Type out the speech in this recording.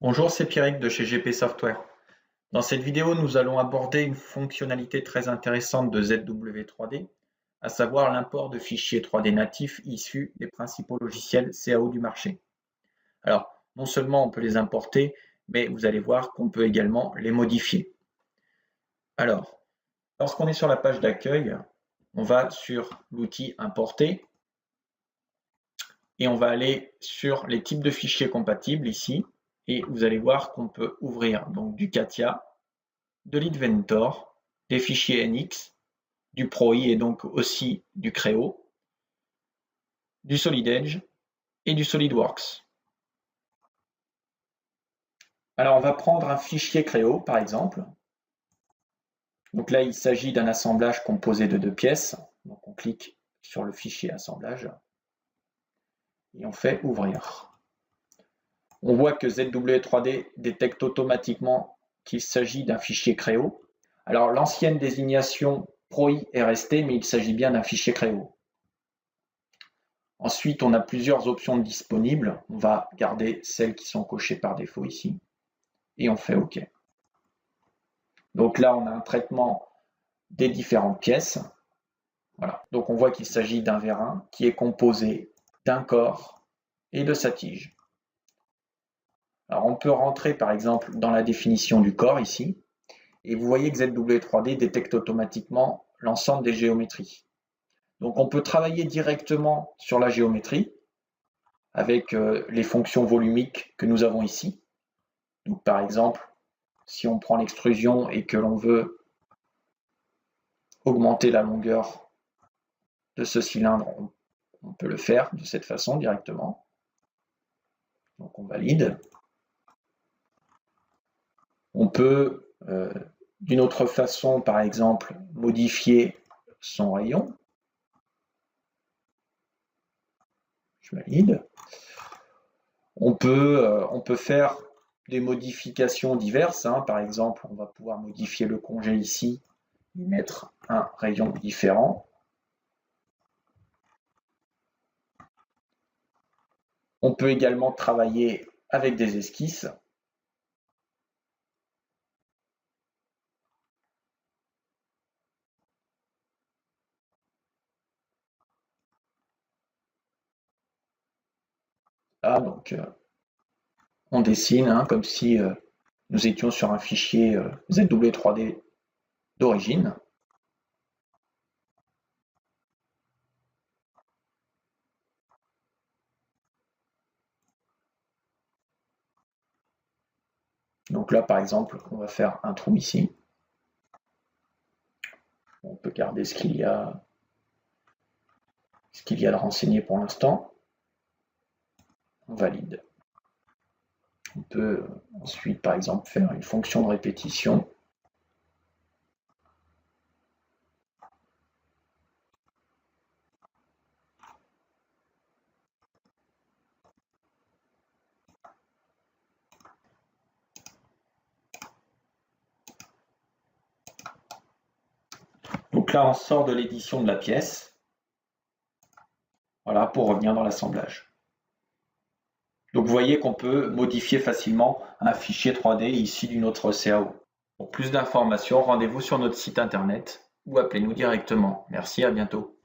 Bonjour, c'est Pierrick de chez GP Software. Dans cette vidéo, nous allons aborder une fonctionnalité très intéressante de ZW3D, à savoir l'import de fichiers 3D natifs issus des principaux logiciels CAO du marché. Alors, non seulement on peut les importer, mais vous allez voir qu'on peut également les modifier. Alors, lorsqu'on est sur la page d'accueil, on va sur l'outil Importer et on va aller sur les types de fichiers compatibles ici. Et vous allez voir qu'on peut ouvrir donc du CATIA, de l'Inventor, des fichiers NX, du ProI et donc aussi du Creo, du Solid Edge et du SolidWorks. Alors on va prendre un fichier Creo par exemple. Donc là il s'agit d'un assemblage composé de 2 pièces. Donc on clique sur le fichier assemblage et on fait ouvrir. On voit que ZW3D détecte automatiquement qu'il s'agit d'un fichier Creo. Alors l'ancienne désignation ProI est restée, mais il s'agit bien d'un fichier Creo. Ensuite, on a plusieurs options disponibles. On va garder celles qui sont cochées par défaut ici. Et on fait OK. Donc là, on a un traitement des différentes pièces. Voilà. Donc on voit qu'il s'agit d'un vérin qui est composé d'un corps et de sa tige. Alors on peut rentrer par exemple dans la définition du corps ici. Et vous voyez que ZW3D détecte automatiquement l'ensemble des géométries. Donc on peut travailler directement sur la géométrie avec les fonctions volumiques que nous avons ici. Donc par exemple, si on prend l'extrusion et que l'on veut augmenter la longueur de ce cylindre, on peut le faire de cette façon directement. Donc on valide. On peut d'une autre façon, par exemple, modifier son rayon. Je valide. On peut faire des modifications diverses. Par exemple, on va pouvoir modifier le congé ici et mettre un rayon différent. On peut également travailler avec des esquisses. Là, donc, on dessine comme si nous étions sur un fichier ZW3D d'origine. Donc là, par exemple, on va faire un trou ici. On peut garder ce qu'il y a de renseigné pour l'instant. On valide. On peut ensuite, par exemple, faire une fonction de répétition. Donc là, on sort de l'édition de la pièce. Voilà, pour revenir dans l'assemblage. Donc vous voyez qu'on peut modifier facilement un fichier 3D issu d'une autre CAO. Pour plus d'informations, rendez-vous sur notre site internet ou appelez-nous directement. Merci, à bientôt.